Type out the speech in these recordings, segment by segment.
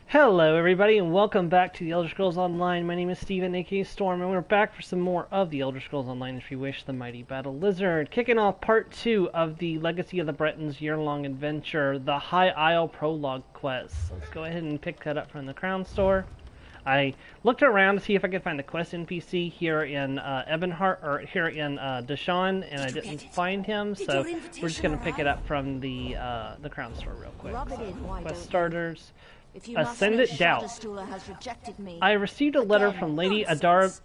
Hello everybody and welcome back to the Elder Scrolls Online. My name is Steven, aka Storm, and we're back for some more of the Elder Scrolls Online if you wish, the Mighty Battle Lizard. Kicking off part 2 of the Legacy of the Bretons year-long adventure, the High Isle Prologue quest. Let's go ahead and pick that up from the Crown Store. I looked around to see if I could find the quest NPC here in Ebonheart, or here in Deshawn, and I didn't find him, so we're just going to pick it up from the Crown Store real quick. Quest starters. Ascendant Doubt. I received a letter from Lady Arabelle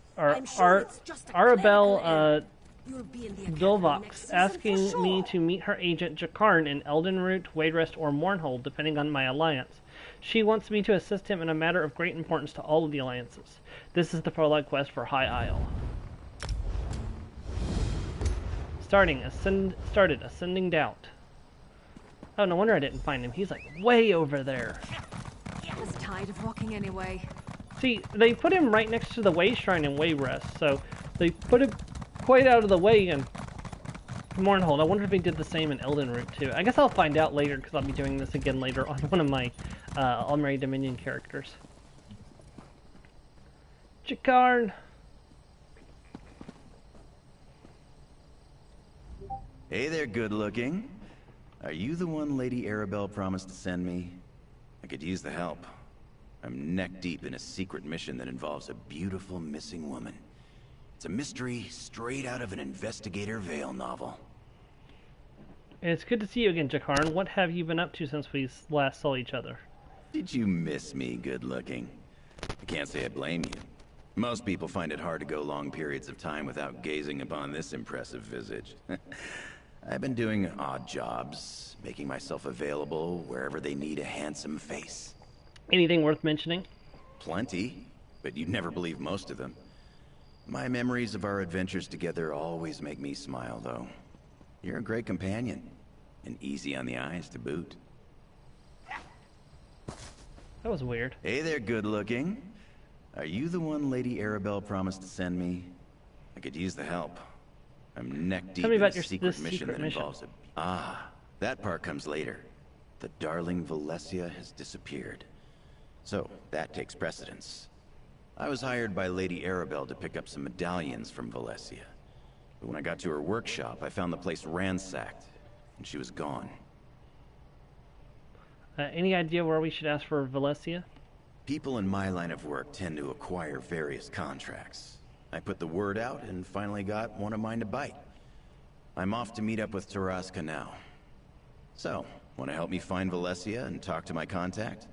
Dulvox asking me to meet her agent Jakarn in Eldenroot, Wayrest, or Mournhold, depending on my alliance. She wants me to assist him in a matter of great importance to all of the alliances. This is the prologue quest for High Isle. Started Ascending Doubt. Oh, no wonder I didn't find him. He's like way over there. I was tired of walking anyway. See, they put him right next to the Way Shrine in Wayrest, so they put him quite out of the way in Mournhold. I wonder if he did the same in Eldenroot too. I guess I'll find out later, because I'll be doing this again later on one of my Almeri Dominion characters. Jakarn! Hey there, good looking. Are you the one Lady Arabelle promised to send me? I could use the help. I'm neck deep in a secret mission that involves a beautiful missing woman. It's a mystery straight out of an Investigator Vale novel. It's good to see you again, Jakarn. What have you been up to since we last saw each other? Did you miss me, good looking? I can't say I blame you. Most people find it hard to go long periods of time without gazing upon this impressive visage. I've been doing odd jobs, making myself available wherever they need a handsome face. Anything worth mentioning? Plenty, but you'd never believe most of them. My memories of our adventures together always make me smile, though. You're a great companion, and easy on the eyes to boot. That was weird. Hey there, good looking. Are you the one Lady Arabelle promised to send me? I could use the help. I'm neck deep in a secret mission that involves that part comes later. The darling Valencia has disappeared. So, that takes precedence. I was hired by Lady Arabelle to pick up some medallions from Valencia. But when I got to her workshop, I found the place ransacked, and she was gone. Any idea where we should ask for Valencia? People in my line of work tend to acquire various contracts. I put the word out and finally got one of mine to bite. I'm off to meet up with Taraska now. So, want to help me find Valencia and talk to my contact?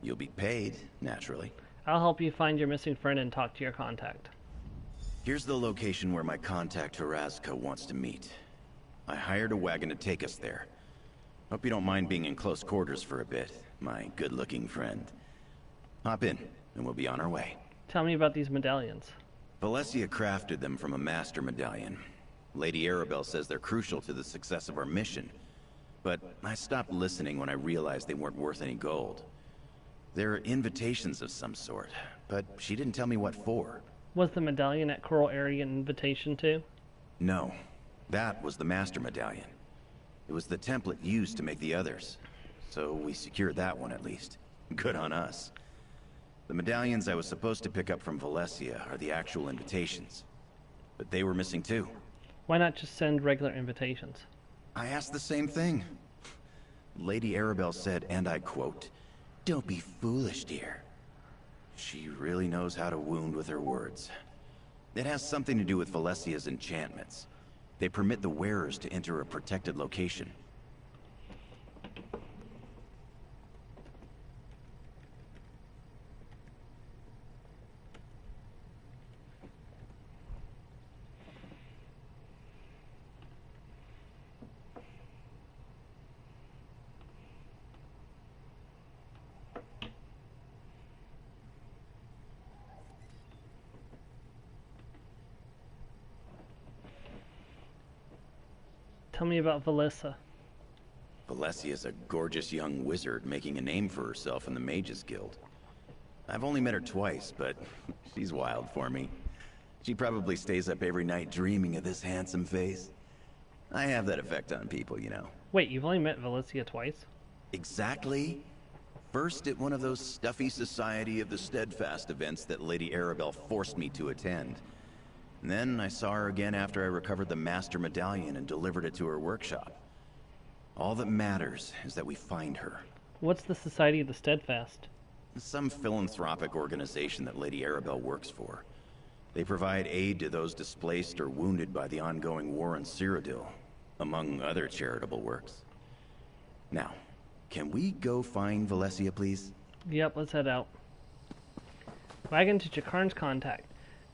You'll be paid, naturally. I'll help you find your missing friend and talk to your contact. Here's the location where my contact Taraska wants to meet. I hired a wagon to take us there. Hope you don't mind being in close quarters for a bit, my good-looking friend. Hop in, and we'll be on our way. Tell me about these medallions. Valencia crafted them from a master medallion. Lady Arabelle says they're crucial to the success of our mission. But I stopped listening when I realized they weren't worth any gold. They're invitations of some sort, but she didn't tell me what for. Was the medallion at Coral Area an invitation too? No. That was the master medallion. It was the template used to make the others. So we secured that one at least. Good on us. The medallions I was supposed to pick up from Valencia are the actual invitations. But they were missing too. Why not just send regular invitations? I asked the same thing. Lady Arabelle said, and I quote, "Don't be foolish, dear." She really knows how to wound with her words. It has something to do with Valesia's enchantments. They permit the wearers to enter a protected location. Tell me about Valessa. Valesia's a gorgeous young wizard making a name for herself in the Mages Guild. I've only met her twice, but she's wild for me. She probably stays up every night dreaming of this handsome face. I have that effect on people, you know. Wait, you've only met Valencia twice? Exactly First at one of those stuffy Society of the Steadfast events that Lady Arabelle forced me to attend. And then I saw her again after I recovered the Master Medallion and delivered it to her workshop. All that matters is that we find her. What's the Society of the Steadfast? Some philanthropic organization that Lady Arabelle works for. They provide aid to those displaced or wounded by the ongoing war in Cyrodiil, among other charitable works. Now, can we go find Valencia, please? Yep, let's head out. Wagon to Jakarn's contact.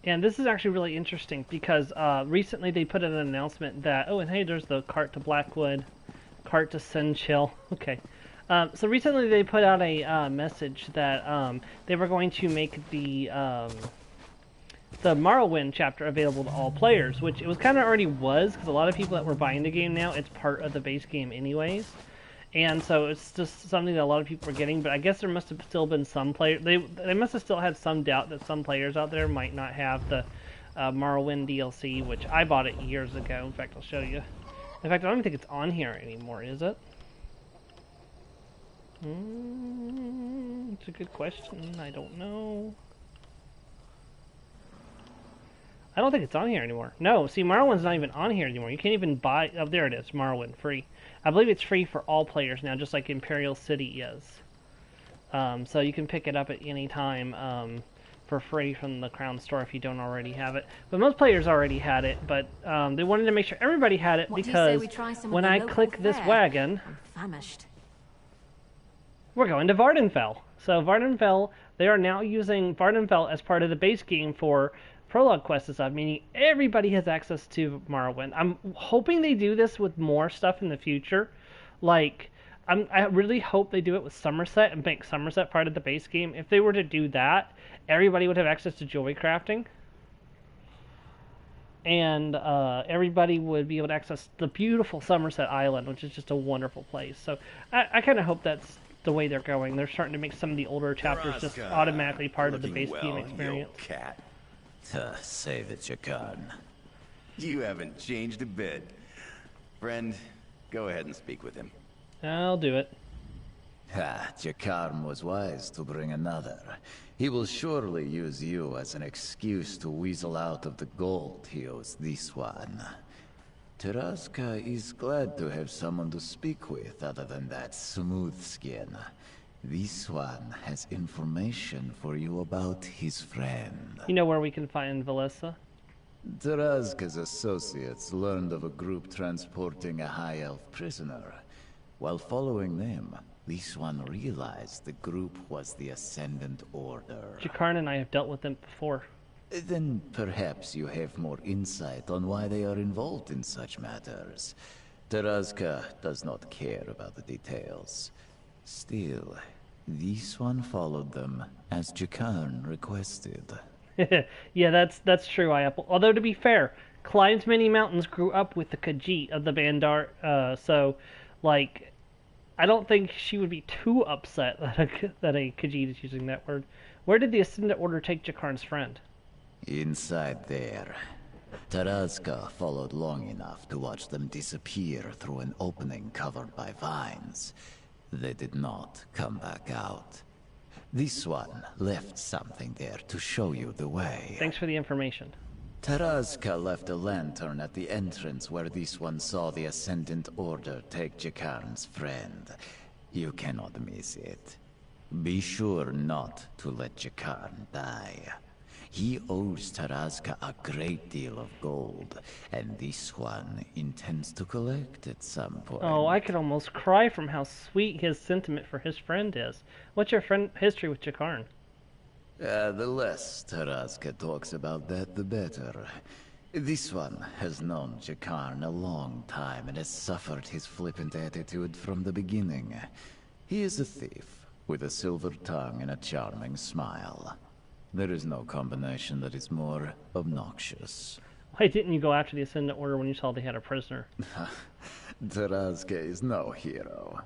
And this is actually really interesting because recently they put in an announcement that, oh, and hey, there's the cart to Blackwood, cart to Senchill. Okay. So recently they put out a message that they were going to make the Morrowind chapter available to all players, which it was kind of already was, because a lot of people that were buying the game now, it's part of the base game anyways. And so it's just something that a lot of people were getting, but I guess there must have still been some players, they must have still had some doubt that some players out there might not have the Morrowind DLC, which I bought it years ago. In fact, I'll show you. In fact, I don't even think it's on here anymore, is it? It's a good question. I don't know. I don't think it's on here anymore. No, see, Morrowind's not even on here anymore. You can't even buy... Oh, there it is. Morrowind, free. I believe it's free for all players now, just like Imperial City is. So you can pick it up at any time for free from the Crown Store if you don't already have it. But most players already had it, but they wanted to make sure everybody had it because when I click this wagon... I'm famished. We're going to Vardenfell. So Vardenfell, they are now using Vardenfell as part of the base game for Prologue quests and stuff, meaning everybody has access to Morrowind. I'm hoping they do this with more stuff in the future. Like, I really hope they do it with Somerset and make Somerset part of the base game. If they were to do that, everybody would have access to jewelry crafting. And everybody would be able to access the beautiful Somerset Island, which is just a wonderful place. So I kind of hope that's the way they're going. They're starting to make some of the older chapters just automatically part of the base game experience. Cat. Save it, Jakarn. You haven't changed a bit. Friend, go ahead and speak with him. I'll do it. Jakarn was wise to bring another. He will surely use you as an excuse to weasel out of the gold he owes this one. Taraska is glad to have someone to speak with other than that smooth skin. This one has information for you about his friend. You know where we can find Valessa? Taraska's associates learned of a group transporting a high elf prisoner. While following them, this one realized the group was the Ascendant Order. Jakarn and I have dealt with them before. Then perhaps you have more insight on why they are involved in such matters. Taraska does not care about the details. Still, this one followed them, as Jakarn requested. Yeah, that's true, Iapple. Although, to be fair, Clive's Many Mountains grew up with the Khajiit of the Bandar, so, like, I don't think she would be too upset that a Khajiit is using that word. Where did the Ascendant Order take Jakarn's friend? Inside there. Taraska followed long enough to watch them disappear through an opening covered by vines. They did not come back out. This one left something there to show you the way. Thanks for the information. Taraska left a lantern at the entrance where this one saw the Ascendant Order take Jakarn's friend. You cannot miss it. Be sure not to let Jakarn die. He owes Taraska a great deal of gold, and this one intends to collect at some point. Oh, I could almost cry from how sweet his sentiment for his friend is. What's your history with Jakarn? The less Taraska talks about that, the better. This one has known Jakarn a long time and has suffered his flippant attitude from the beginning. He is a thief, with a silver tongue and a charming smile. There is no combination that is more obnoxious. Why didn't you go after the Ascendant Order when you saw they had a prisoner? Taraska is no hero.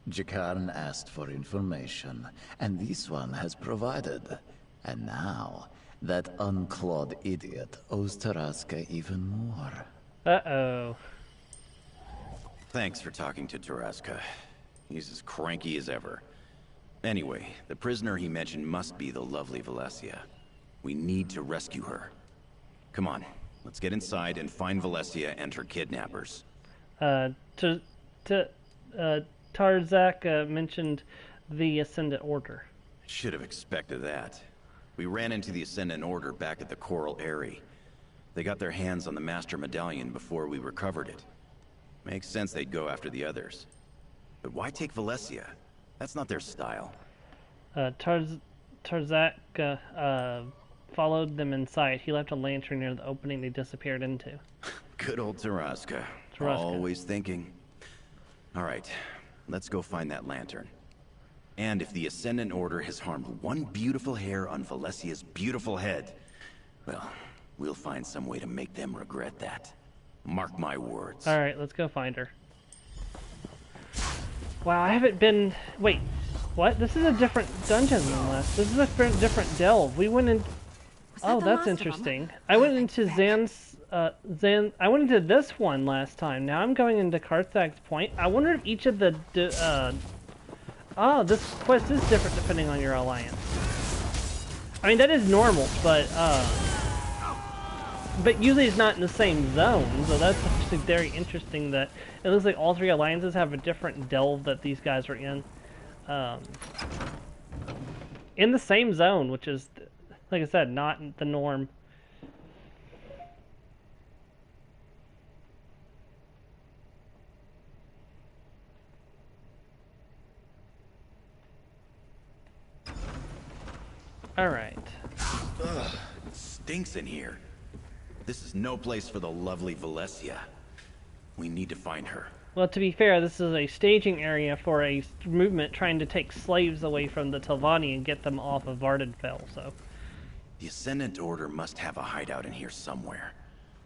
Jakarn asked for information, and this one has provided. And now, that unclawed idiot owes Taraska even more. Uh-oh. Thanks for talking to Taraska. He's as cranky as ever. Anyway, the prisoner he mentioned must be the lovely Valencia. We need to rescue her. Come on, let's get inside and find Valencia and her kidnappers. Tarzak mentioned the Ascendant Order. Should have expected that. We ran into the Ascendant Order back at the Coral Eyrie. They got their hands on the Master Medallion before we recovered it. Makes sense they'd go after the others. But why take Valencia? That's not their style. Tarzak followed them inside. He left a lantern near the opening they disappeared into. Good old Taraska. Always thinking. Alright, let's go find that lantern. And if the Ascendant Order has harmed one beautiful hair on Valesia's beautiful head, well, we'll find some way to make them regret that. Mark my words. Alright, let's go find her. Wow, I haven't been... Wait, what? This is a different dungeon than last. This is a different delve. We went in... Oh, that's interesting. I went into I went into this one last time. Now I'm going into Carthag's Point. I wonder if each of the... Oh, this quest is different depending on your alliance. I mean, that is normal, but usually it's not in the same zone, so that's actually very interesting that it looks like all three alliances have a different delve that these guys are in the same zone, which is, like I said, not the norm. Alright. Ugh, it stinks in here. This is no place for the lovely Valencia. We need to find her. Well, to be fair, this is a staging area for a movement trying to take slaves away from the Telvanni and get them off of Vardenfell, so... The Ascendant Order must have a hideout in here somewhere.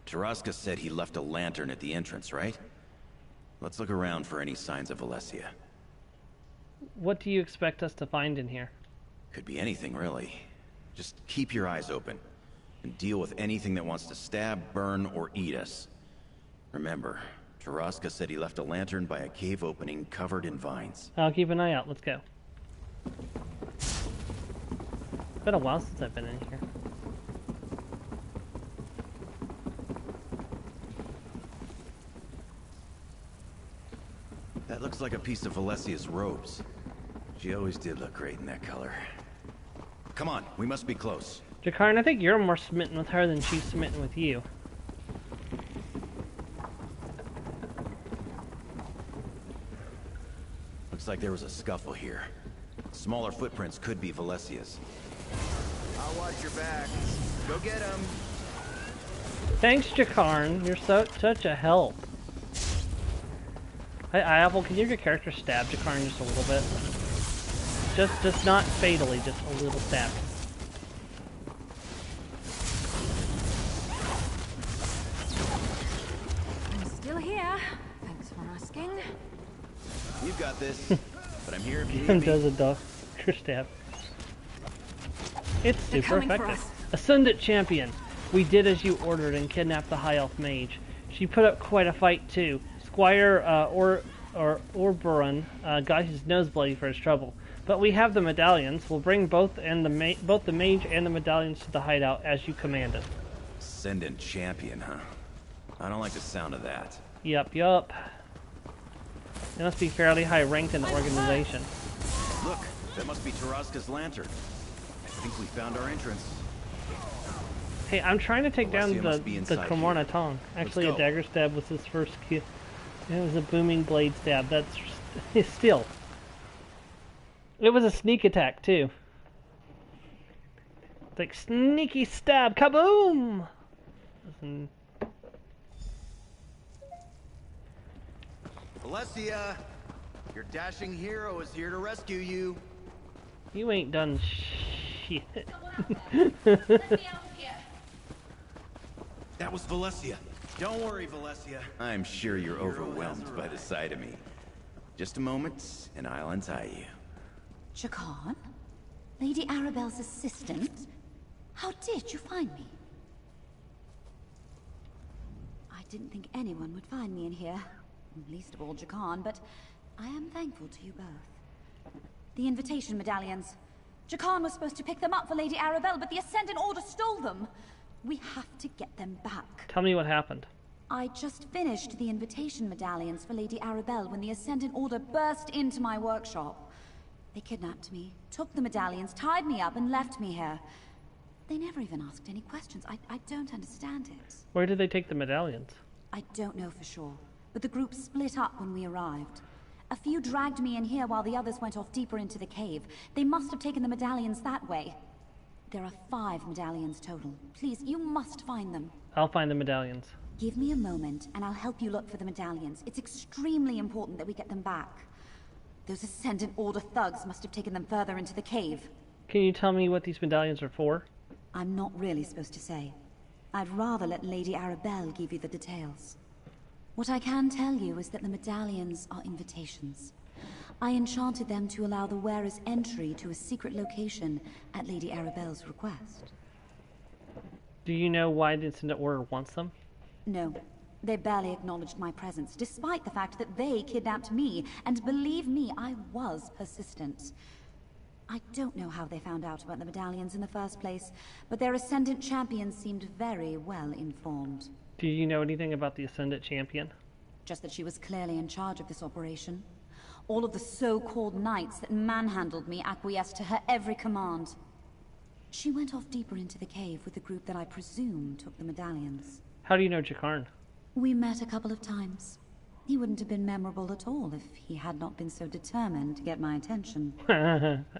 Taraska said he left a lantern at the entrance, right? Let's look around for any signs of Valencia. What do you expect us to find in here? Could be anything, really. Just keep your eyes open, and deal with anything that wants to stab, burn, or eat us. Remember, Taraska said he left a lantern by a cave opening covered in vines. I'll keep an eye out. Let's go. Been a while since I've been in here. That looks like a piece of Valesia's robes. She always did look great in that color. Come on, we must be close. Jakarn, I think you're more smitten with her than she's smitten with you. Looks like there was a scuffle here. Smaller footprints could be Valesia's. I'll watch your back. Go get him. Thanks, Jakarn. You're such a help. Hey, Apple, can you have your character stab Jakarn just a little bit? Just not fatally, just a little stab. I'm still here. Thanks for asking. You've got this, but I'm here if you need me. Does a doctor stab. It's super effective. Ascendant Champion. We did as you ordered and kidnapped the High Elf Mage. She put up quite a fight too. Squire Orburon got his nose bloody for his trouble. But we have the medallions. We'll bring both the mage and the medallions to the hideout as you commanded. Ascendant Champion, huh? I don't like the sound of that. Yup. They must be fairly high ranked in the organization. Look, that must be Taraska's lantern. I think we found our entrance. Hey, I'm trying to take down the Cromorna Tong. Actually, a dagger stab was his first kill. It was a booming blade stab. That's still. It was a sneak attack too. Like sneaky stab, kaboom! Valencia, your dashing hero is here to rescue you. You ain't done shit. Let me out here. That was Valencia. Don't worry, Valencia. I'm sure you're overwhelmed by the sight of me. Just a moment, and I'll untie you. Jakarn? Lady Arabelle's assistant? How did you find me? I didn't think anyone would find me in here. Least of all Jakarn, but I am thankful to you both. The invitation medallions. Jakan was supposed to pick them up for Lady Arabelle, but the Ascendant Order stole them. We have to get them back. Tell me what happened. I just finished the invitation medallions for Lady Arabelle when the Ascendant Order burst into my workshop. They kidnapped me, took the medallions, tied me up, and left me here. They never even asked any questions. I don't understand it. Where did they take the medallions? I don't know for sure, but the group split up when we arrived. A few dragged me in here while the others went off deeper into the cave. They must have taken the medallions that way. There are 5 medallions total. Please, you must find them. I'll find the medallions. Give me a moment, and I'll help you look for the medallions. It's extremely important that we get them back. Those Ascendant Order thugs must have taken them further into the cave. Can you tell me what these medallions are for? I'm not really supposed to say. I'd rather let Lady Arabelle give you the details. What I can tell you is that the medallions are invitations. I enchanted them to allow the wearer's entry to a secret location at Lady Arabelle's request. Do you know why the Ascendant Order wants them? No. They barely acknowledged my presence, despite the fact that they kidnapped me, and believe me, I was persistent. I don't know how they found out about the medallions in the first place, but their Ascendant Champion seemed very well informed. Do you know anything about the Ascendant Champion? Just that she was clearly in charge of this operation. All of the so-called knights that manhandled me acquiesced to her every command. She went off deeper into the cave with the group that I presume took the medallions. How do you know Jakarn? We met a couple of times. He wouldn't have been memorable at all if he had not been so determined to get my attention.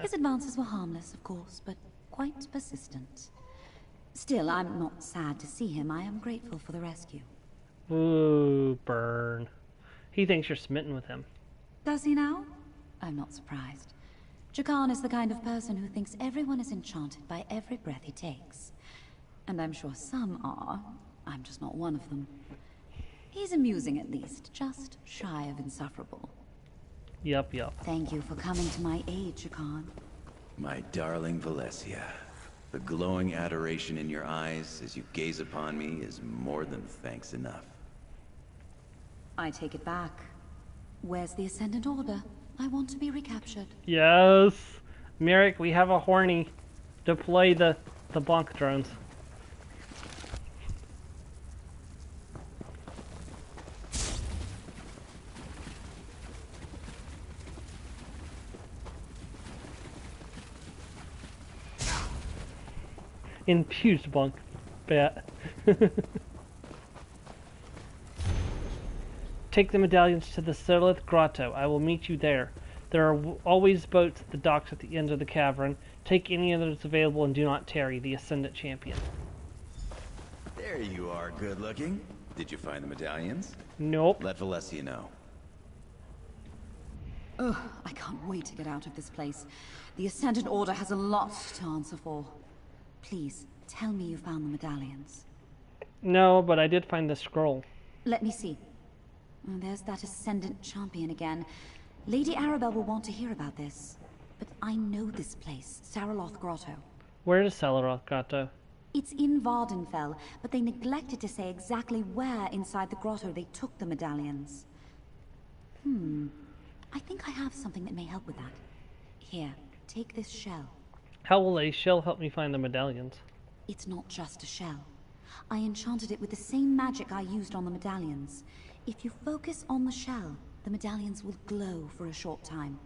His advances were harmless, of course, but quite persistent. Still, I'm not sad to see him. I am grateful for the rescue. Ooh, burn. He thinks you're smitten with him. Does he now? I'm not surprised. Jakarn is the kind of person who thinks everyone is enchanted by every breath he takes. And I'm sure some are. I'm just not one of them. He's amusing at least, just shy of insufferable. Yup. Thank you for coming to my aid, Jakarn. My darling Valencia, the glowing adoration in your eyes as you gaze upon me is more than thanks enough. I take it back. Where's the Ascendant Order? I want to be recaptured. Yes! Merrick, we have a horny. Deploy the bonk drones. Infused bunk bat. Take the medallions to the Silith Grotto. I will meet you there. There are always boats at the docks at the end of the cavern. Take any of those available and do not tarry. The Ascendant Champion. There you are, good looking. Did you find the medallions? Nope. Let Valencia know. Ugh, I can't wait to get out of this place. The Ascendant Order has a lot to answer for. Please, tell me you found the medallions. No, but I did find the scroll. Let me see. Oh, there's that Ascendant Champion again. Lady Arabelle will want to hear about this. But I know this place, Saraloth Grotto. Where is Saraloth Grotto? It's in Vardenfell, but they neglected to say exactly where inside the grotto they took the medallions. I think I have something that may help with that. Here, take this shell. How will a shell help me find the medallions? It's not just a shell. I enchanted it with the same magic I used on the medallions. If you focus on the shell, the medallions will glow for a short time.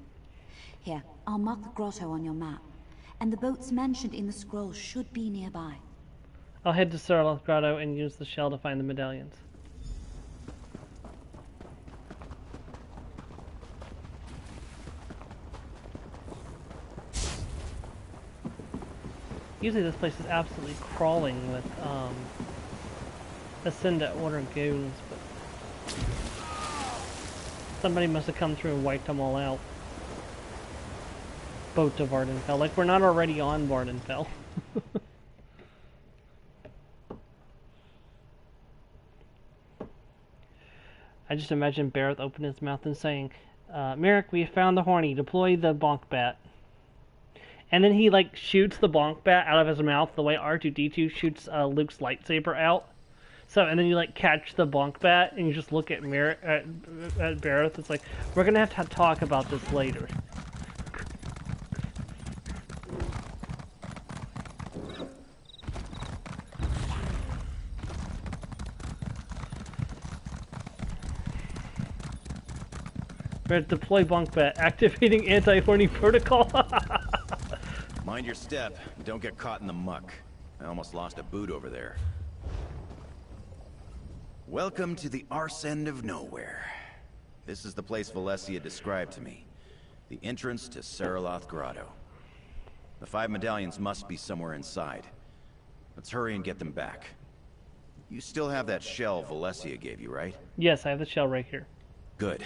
Here, I'll mark the grotto on your map, and the boats mentioned in the scroll should be nearby. I'll head to Saraloth Grotto and use the shell to find the medallions. Usually this place is absolutely crawling with Ascendant Order goons, but somebody must have come through and wiped them all out. Boat to Vardenfell. Like we're not already on Vardenfell. I just imagine Barrett opening his mouth and saying, Merrick, we found the horny. Deploy the bonk bat. And then he, like, shoots the bonk bat out of his mouth the way R2-D2 shoots Luke's lightsaber out. So, and then you, like, catch the bonk bat, and you just look at Barrett. It's like, we're going to have to talk about this later. Deploy bunk bed. Activating anti-horny protocol. Mind your step. Don't get caught in the muck. I almost lost a boot over there. Welcome to the arse end of nowhere. This is the place Valencia described to me. The entrance to Saraloth Grotto. The 5 medallions must be somewhere inside. Let's hurry and get them back. You still have that shell Valencia gave you, right? Yes, I have the shell right here. Good.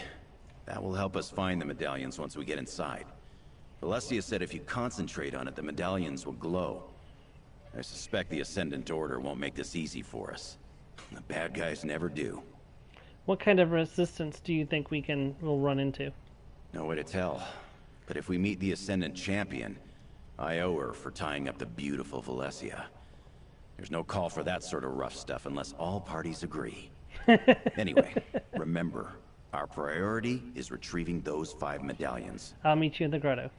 That will help us find the medallions once we get inside. Valencia said if you concentrate on it, the medallions will glow. I suspect the Ascendant Order won't make this easy for us. The bad guys never do. What kind of resistance do you think we'll run into? No way to tell. But if we meet the Ascendant Champion, I owe her for tying up the beautiful Valencia. There's no call for that sort of rough stuff unless all parties agree. Anyway, remember, our priority is retrieving those 5 medallions. I'll meet you in the grotto.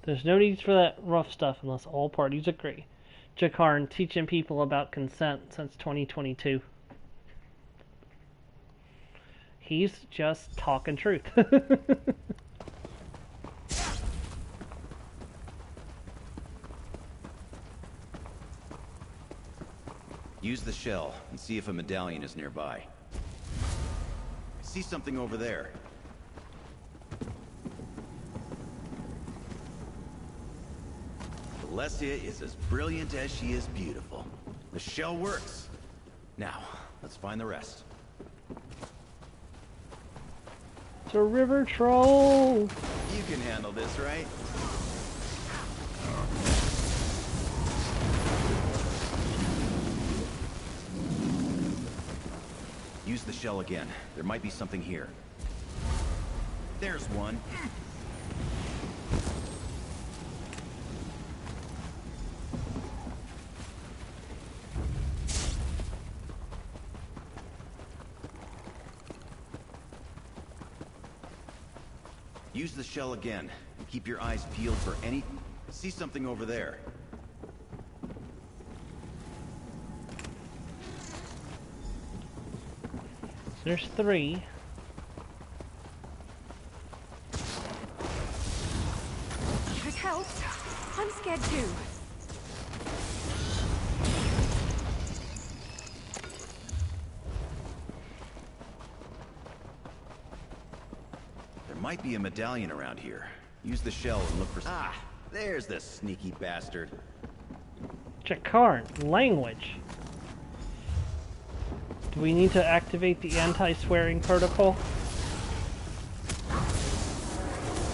There's no need for that rough stuff unless all parties agree. Jakarn, teaching people about consent since 2022. He's just talking truth. Use the shell and see if a medallion is nearby. I see something over there. Valencia is as brilliant as she is beautiful. The shell works. Now, let's find the rest. It's a river troll! You can handle this, right? Use the shell again. There might be something here. There's one. Use the shell again. Keep your eyes peeled for any... See something over there. There's 3. If it helps, I'm scared too. There might be a medallion around here. Use the shell and look for... Ah! There's the sneaky bastard. Jakarn, language. Do we need to activate the anti-swearing protocol?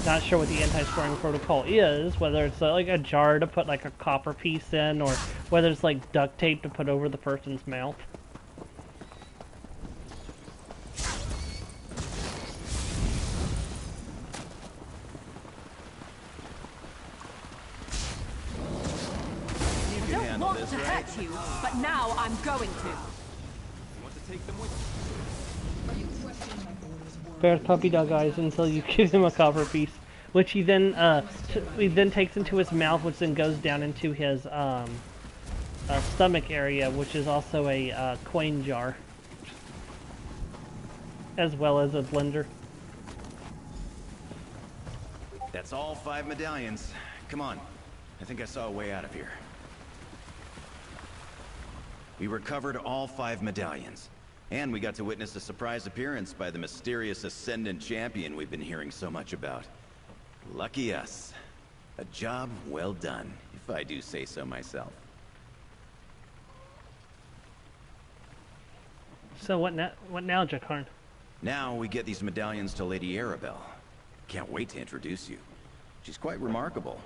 Not sure what the anti-swearing protocol is, whether it's like a jar to put like a copper piece in, or whether it's like duct tape to put over the person's mouth. I don't want to hurt you, but now I'm going to. Bear's puppy dog eyes until you give him a copper piece, which he then takes into his mouth, which then goes down into his stomach area, which is also a coin jar, as well as a blender. That's all 5 medallions. Come on. I think I saw a way out of here. We recovered all 5 medallions. And we got to witness a surprise appearance by the mysterious Ascendant Champion we've been hearing so much about. Lucky us. A job well done, if I do say so myself. So what now, Jakarn? Now we get these medallions to Lady Arabelle. Can't wait to introduce you. She's quite remarkable.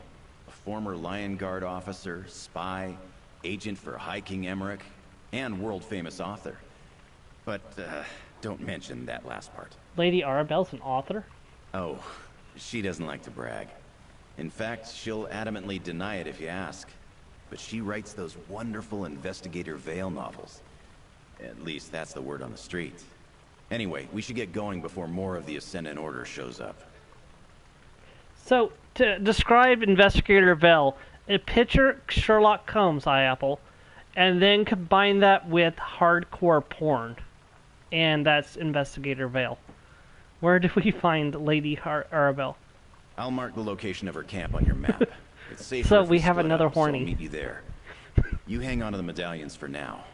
A former Lion Guard officer, spy, agent for High King Emmerich, and world-famous author. But, don't mention that last part. Lady Arabelle's an author? Oh, she doesn't like to brag. In fact, she'll adamantly deny it if you ask. But she writes those wonderful Investigator Vale novels. At least that's the word on the street. Anyway, we should get going before more of the Ascendant Order shows up. So, to describe Investigator Vale, picture Sherlock Holmes, apple, and then combine that with hardcore porn. and that's Investigator Vale. Where do we find Lady Arabelle? I'll mark the location of her camp on your map. It's safer So if we have split another up, so I'll horny. meet you there. You hang on to the medallions for now.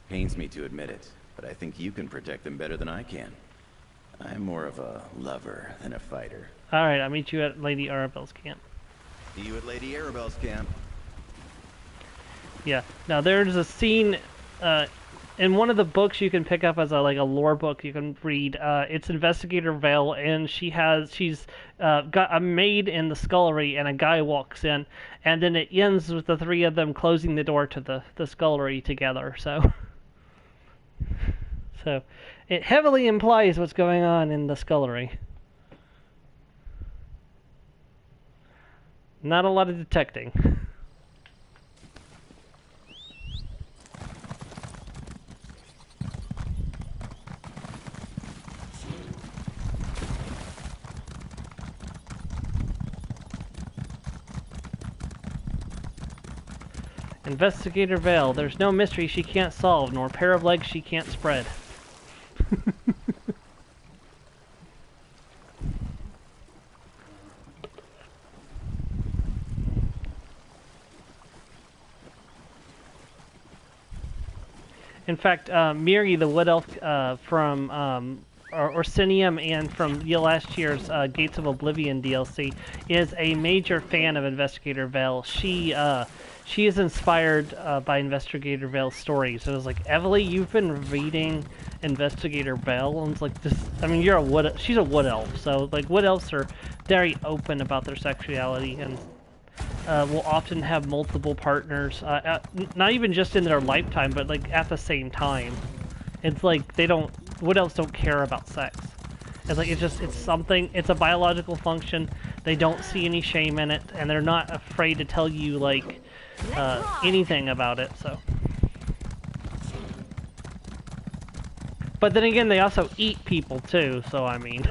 Pains me to admit it, but I think you can protect them better than I can. I'm more of a lover than a fighter. Alright, I'll meet you at Lady Arabelle's camp. See you at Lady Arabelle's camp. Yeah. Now there's a scene in one of the books you can pick up as a lore book you can read. It's Investigator Vale, and she's got a maid in the scullery, and a guy walks in, and then it ends with the three of them closing the door to the scullery together. So it heavily implies what's going on in the scullery. Not a lot of detecting. Investigator Vale, there's no mystery she can't solve, nor pair of legs she can't spread. In fact, Miri, the Wood Elf from Orsinium and from last year's Gates of Oblivion DLC, is a major fan of Investigator Vale. She is inspired by Investigator Vale's stories. It was like, Evely, you've been reading Investigator Vale? And it's like, this. I mean, she's a Wood Elf, so like Wood Elves are very open about their sexuality and will often have multiple partners, not even just in their lifetime, but like at the same time. It's like Wood Elves don't care about sex. It's like, it's something, it's a biological function. They don't see any shame in it, and they're not afraid to tell you like anything about it. So, but then again, they also eat people too. So I mean.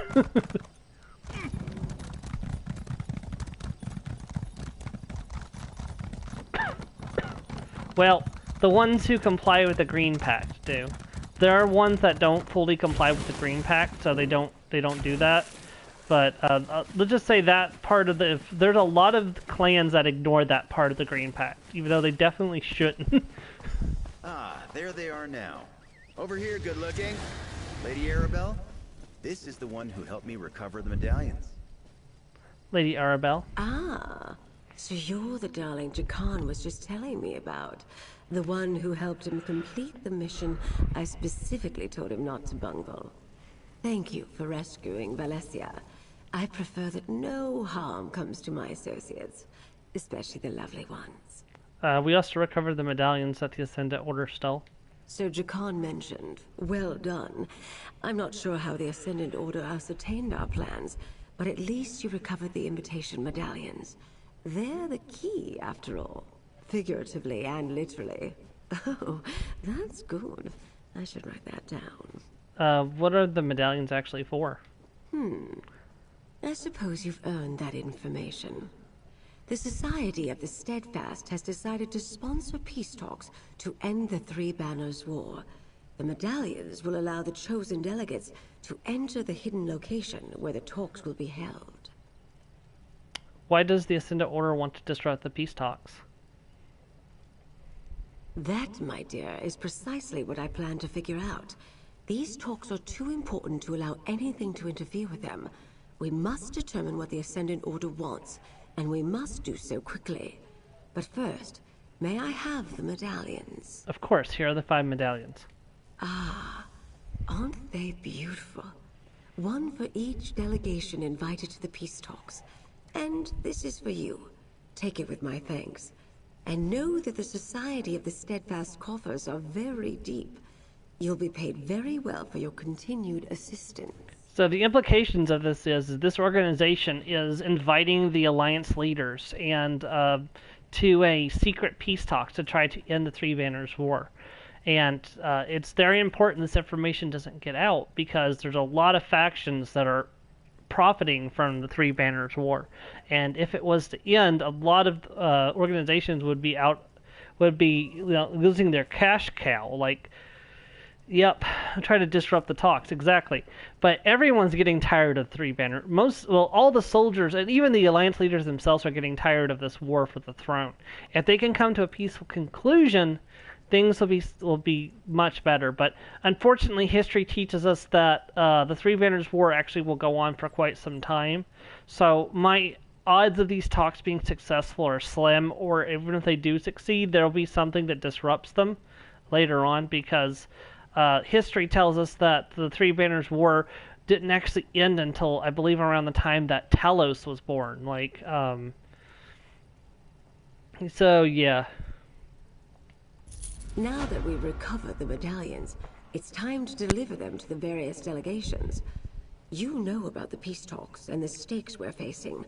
Well, the ones who comply with the Green Pact do. There are ones that don't fully comply with the Green Pact, so they don't do that. But let's just say that part of there's a lot of clans that ignore that part of the Green Pact, even though they definitely shouldn't. Ah, there they are now. Over here, good looking. Lady Arabelle, this is the one who helped me recover the medallions. Lady Arabelle. Ah. So you're the darling Jakan was just telling me about. The one who helped him complete the mission I specifically told him not to bungle. Thank you for rescuing Valencia. I prefer that no harm comes to my associates, especially the lovely ones. We also recovered the medallions at the Ascendant Order still. So Jakan mentioned. Well done. I'm not sure how the Ascendant Order ascertained our plans, but at least you recovered the invitation medallions. They're the key, after all. Figuratively and literally. Oh, that's good. I should write that down. What are the medallions actually for? I suppose you've earned that information. The Society of the Steadfast has decided to sponsor peace talks to end the Three Banners War. The medallions will allow the chosen delegates to enter the hidden location where the talks will be held. Why does the Ascendant Order want to disrupt the peace talks? That, my dear, is precisely what I plan to figure out. These talks are too important to allow anything to interfere with them. We must determine what the Ascendant Order wants, and we must do so quickly. But first, may I have the medallions? Of course, here are the 5 medallions. Ah, aren't they beautiful? One for each delegation invited to the peace talks. And this is for you. Take it with my thanks. And know that the Society of the Steadfast coffers are very deep. You'll be paid very well for your continued assistance. So the implications of this is this organization is inviting the Alliance leaders and to a secret peace talks to try to end the Three Banners War. And it's very important this information doesn't get out, because there's a lot of factions that are profiting from the Three Banners War, and if it was to end, a lot of organizations would be losing their cash cow. Like, Yep, try to disrupt the talks, exactly. But everyone's getting tired of Three Banner. All the soldiers and even the Alliance leaders themselves are getting tired of this war for the throne. If they can come to a peaceful conclusion, things will be much better. But unfortunately, history teaches us that the Three Banners War actually will go on for quite some time. So my odds of these talks being successful are slim, or even if they do succeed, there will be something that disrupts them later on, because history tells us that the Three Banners War didn't actually end until, I believe, around the time that Talos was born. So yeah. Now that we've recovered the medallions, it's time to deliver them to the various delegations. You know about the peace talks and the stakes we're facing.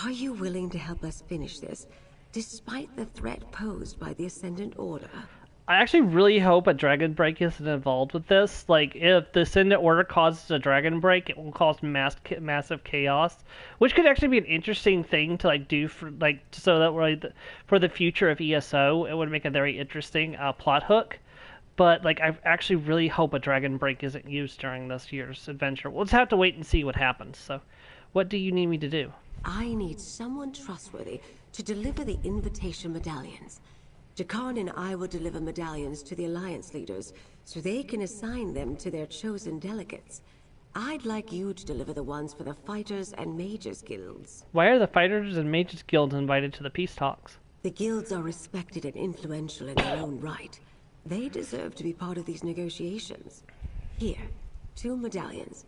Are you willing to help us finish this, despite the threat posed by the Ascendant Order? I actually really hope a dragon break isn't involved with this. Like, if the Ascendant Order causes a dragon break, it will cause massive chaos, which could actually be an interesting thing to do for so that for the future of ESO, it would make a very interesting plot hook. But I actually really hope a dragon break isn't used during this year's adventure. We'll just have to wait and see what happens. So, what do you need me to do? I need someone trustworthy to deliver the invitation medallions. Jakarn and I will deliver medallions to the Alliance leaders, so they can assign them to their chosen delegates. I'd like you to deliver the ones for the Fighters and Mages Guilds. Why are the Fighters and Mages Guilds invited to the peace talks? The guilds are respected and influential in their own right. They deserve to be part of these negotiations. Here, 2 medallions.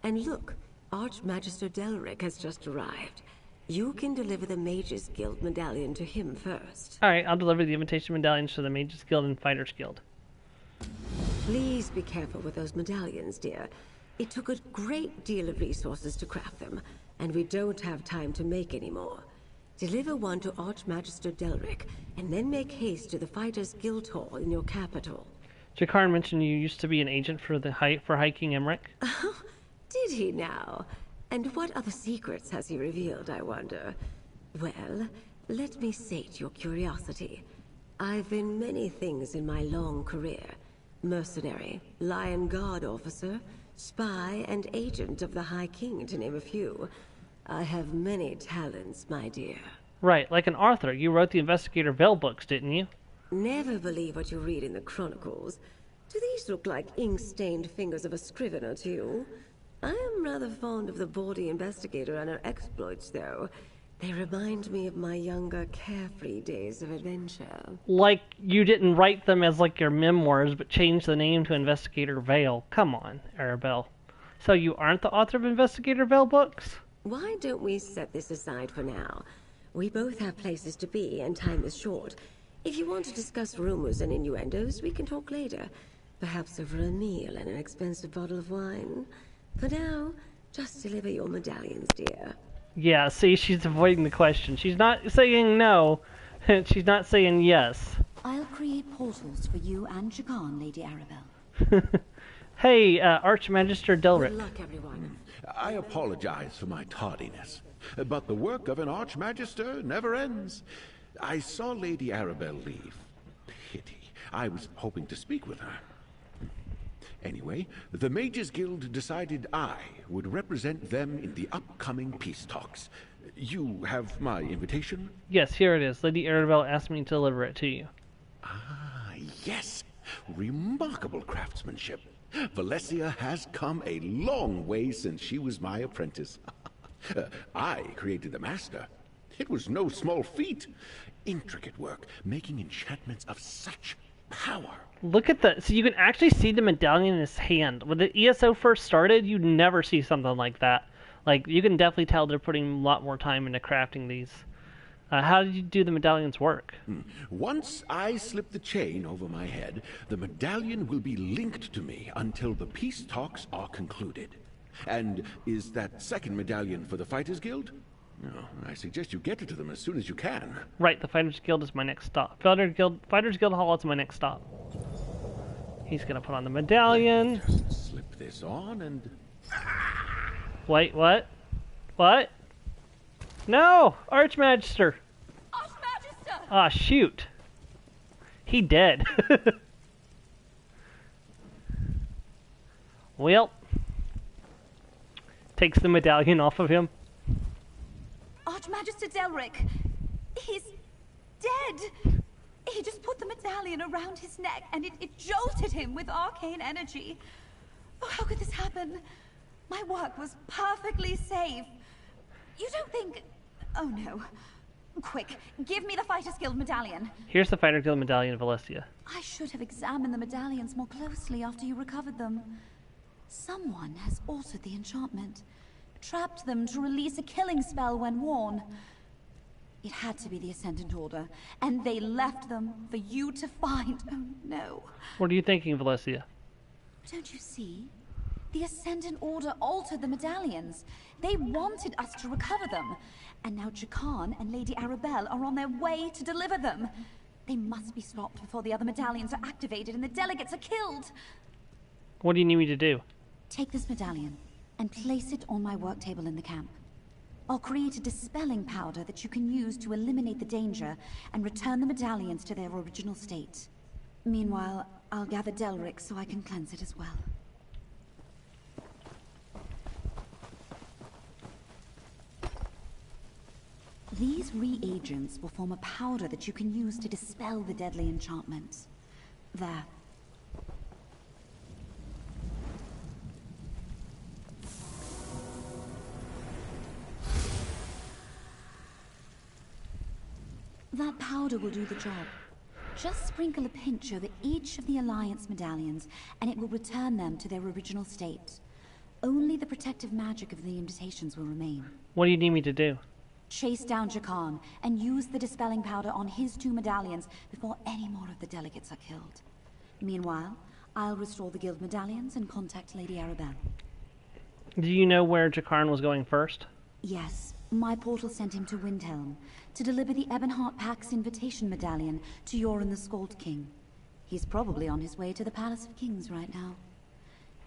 And look, Archmagister Delric has just arrived. You can deliver the Mages Guild medallion to him first. Alright, I'll deliver the invitation medallions to the Mages Guild and Fighters Guild. Please be careful with those medallions, dear. It took a great deal of resources to craft them, and we don't have time to make any more. Deliver one to Archmagister Delric, and then make haste to the Fighters Guild Hall in your capital. Jakarn mentioned you used to be an agent for High King Emmerich. Oh, did he now? And what other secrets has he revealed, I wonder? Well, let me sate your curiosity. I've been many things in my long career. Mercenary, Lion Guard officer, spy, and agent of the High King, to name a few. I have many talents, my dear. Right, like an Arthur. You wrote the Investigator Vale books, didn't you? Never believe what you read in the chronicles. Do these look like ink-stained fingers of a scrivener to you? I am rather fond of the bawdy investigator and her exploits, though. They remind me of my younger, carefree days of adventure. Like you didn't write them as your memoirs, but changed the name to Investigator Vale. Come on, Arabelle. So you aren't the author of Investigator Vale books? Why don't we set this aside for now? We both have places to be, and time is short. If you want to discuss rumors and innuendos, we can talk later. Perhaps over a meal and an expensive bottle of wine. For now, just deliver your medallions, dear. Yeah, see, she's avoiding the question. She's not saying no, she's not saying yes. I'll create portals for you and Jakarn, Lady Arabelle. Hey, Archmagister Delric. Good luck, everyone. I apologize for my tardiness, but the work of an Archmagister never ends. I saw Lady Arabelle leave. Pity. I was hoping to speak with her. Anyway, the Mages Guild decided I would represent them in the upcoming peace talks. You have my invitation? Yes, here it is. Lady Arabelle asked me to deliver it to you. Ah, yes. Remarkable craftsmanship. Valencia has come a long way since she was my apprentice. I created the master. It was no small feat. Intricate work, making enchantments of such power. Look at that. So you can actually see the medallion in his hand. When the ESO first started, you'd never see something like that. You can definitely tell they're putting a lot more time into crafting these. How did you do the medallion's work? Once I slip the chain over my head, the medallion will be linked to me until the peace talks are concluded. And is that second medallion for the Fighters Guild? No, I suggest you get it to them as soon as you can. Right, the Fighters Guild is my next stop. Fighters Guild Hall is my next stop. He's gonna put on the medallion. Just slip this on and... Wait, what? What? No! Archmagister! Archmagister! Ah, shoot. He dead. Well, takes the medallion off of him. Archmagister Delric, he's dead. He just put the medallion around his neck and it jolted him with arcane energy. Oh, how could this happen? My work was perfectly safe. You don't think... Oh no. Quick, give me the Fighters Guild medallion. Here's the Fighter Guild medallion, Valencia. I should have examined the medallions more closely after you recovered them. Someone has altered the enchantment, trapped them to release a killing spell when worn. It had to be the Ascendant Order, and they left them for you to find. Oh no. What are you thinking, Valencia? Don't you see? The Ascendant Order altered the medallions. They wanted us to recover them. And now Jakarn and Lady Arabelle are on their way to deliver them. They must be stopped before the other medallions are activated and the delegates are killed. What do you need me to do? Take this medallion and place it on my work table in the camp. I'll create a dispelling powder that you can use to eliminate the danger and return the medallions to their original state. Meanwhile, I'll gather Delric so I can cleanse it as well. These reagents will form a powder that you can use to dispel the deadly enchantment. There. That powder will do the job. Just sprinkle a pinch over each of the Alliance medallions, and it will return them to their original state. Only the protective magic of the invitations will remain. What do you need me to do? Chase down Jakarn and use the dispelling powder on his 2 medallions before any more of the delegates are killed. Meanwhile, I'll restore the guild medallions and contact Lady Arabelle. Do you know where Jakarn was going first? Yes. My portal sent him to Windhelm to deliver the Ebonheart Pack's invitation medallion to Yoren the Skald King. He's probably on his way to the Palace of Kings right now.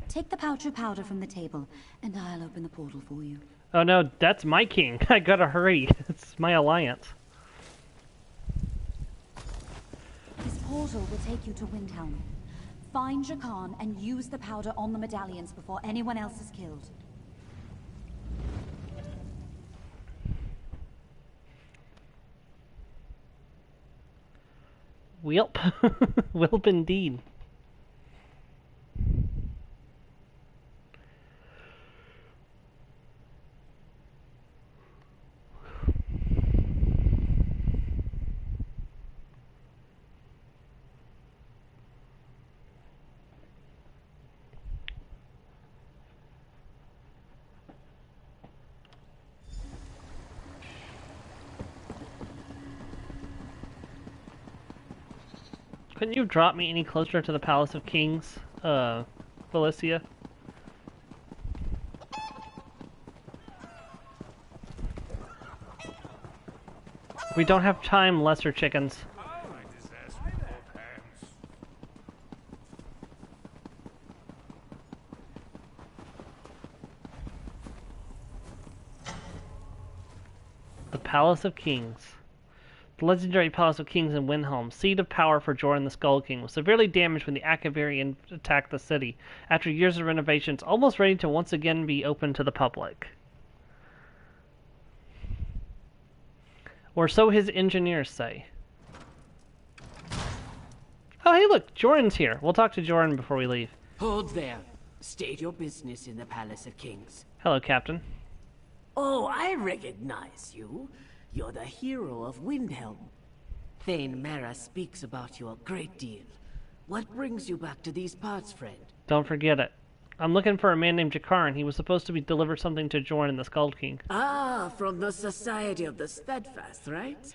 Take the pouch of powder from the table, and I'll open the portal for you. Oh no, that's my king. I gotta hurry. It's my alliance. This portal will take you to Windhelm. Find Jakarn and use the powder on the medallions before anyone else is killed. Welp. Welp indeed. Couldn't you drop me any closer to the Palace of Kings, Felicia? We don't have time, lesser chickens. The Palace of Kings. The legendary Palace of Kings in Windhelm, seat of power for Joran the Skald King, was severely damaged when the Akaviri attacked the city, after years of renovations, almost ready to once again be open to the public. Or so his engineers say. Oh, hey look, Joran's here. We'll talk to Joran before we leave. Hold there. State your business in the Palace of Kings. Hello, Captain. Oh, I recognize you. You're the hero of Windhelm. Thane Mara speaks about you a great deal. What brings you back to these parts, friend? Don't forget it. I'm looking for a man named Jakarn. He was supposed to deliver something to Joran the Skald King. Ah, from the Society of the Steadfast, right?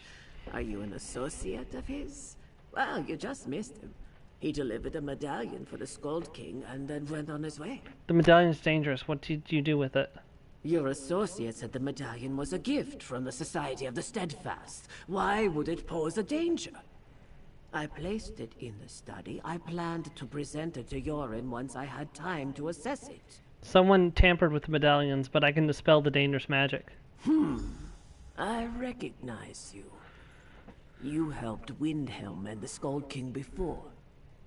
Are you an associate of his? Well, you just missed him. He delivered a medallion for the Skald King and then went on his way. The medallion's dangerous. What did you do with it? Your associate said the medallion was a gift from the Society of the Steadfast. Why would it pose a danger? I placed it in the study. I planned to present it to Yoren once I had time to assess it. Someone tampered with the medallions, but I can dispel the dangerous magic. I recognize you. You helped Windhelm and the Skald King before,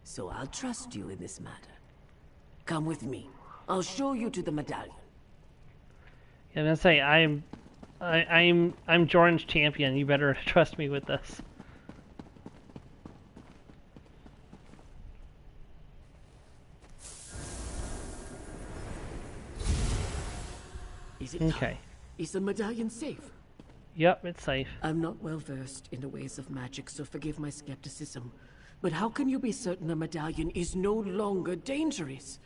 so I'll trust you in this matter. Come with me. I'll show you to the medallion. Yeah, I'm gonna say I'm Joran's champion. You better trust me with this. Is it okay? Time? Is the medallion safe? Yep, it's safe. I'm not well versed in the ways of magic, so forgive my skepticism. But how can you be certain the medallion is no longer dangerous?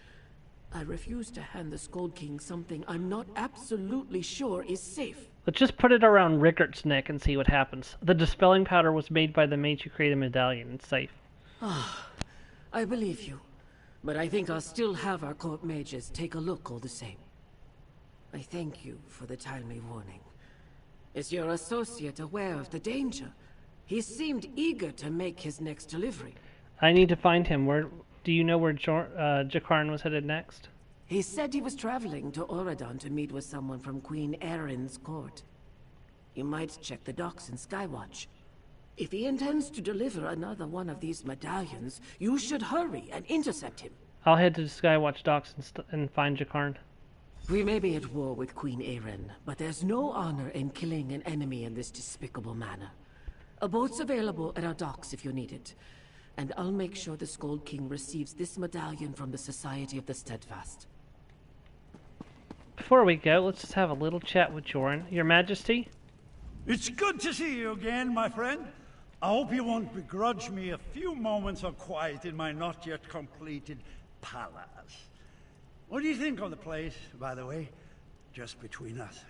I refuse to hand the Scold King something I'm not absolutely sure is safe. Let's just put it around Rickart's neck and see what happens. The dispelling powder was made by the mage who created a medallion. It's safe. Ah, I believe you. But I think I'll still have our court mages take a look all the same. I thank you for the timely warning. Is your associate aware of the danger? He seemed eager to make his next delivery. I need to find him. Where do you know where Jakarn was headed next? He said he was traveling to Auradon to meet with someone from Queen Erin's court. You might check the docks in Skywatch. If he intends to deliver another one of these medallions, you should hurry and intercept him. I'll head to the Skywatch docks and find Jakarn. We may be at war with Queen Erin, but there's no honor in killing an enemy in this despicable manner. A boat's available at our docks if you need it. And I'll make sure the Scold King receives this medallion from the Society of the Steadfast. Before we go, let's just have a little chat with Joran. Your Majesty? It's good to see you again, my friend. I hope you won't begrudge me a few moments of quiet in my not yet completed palace. What do you think of the place, by the way? Just between us.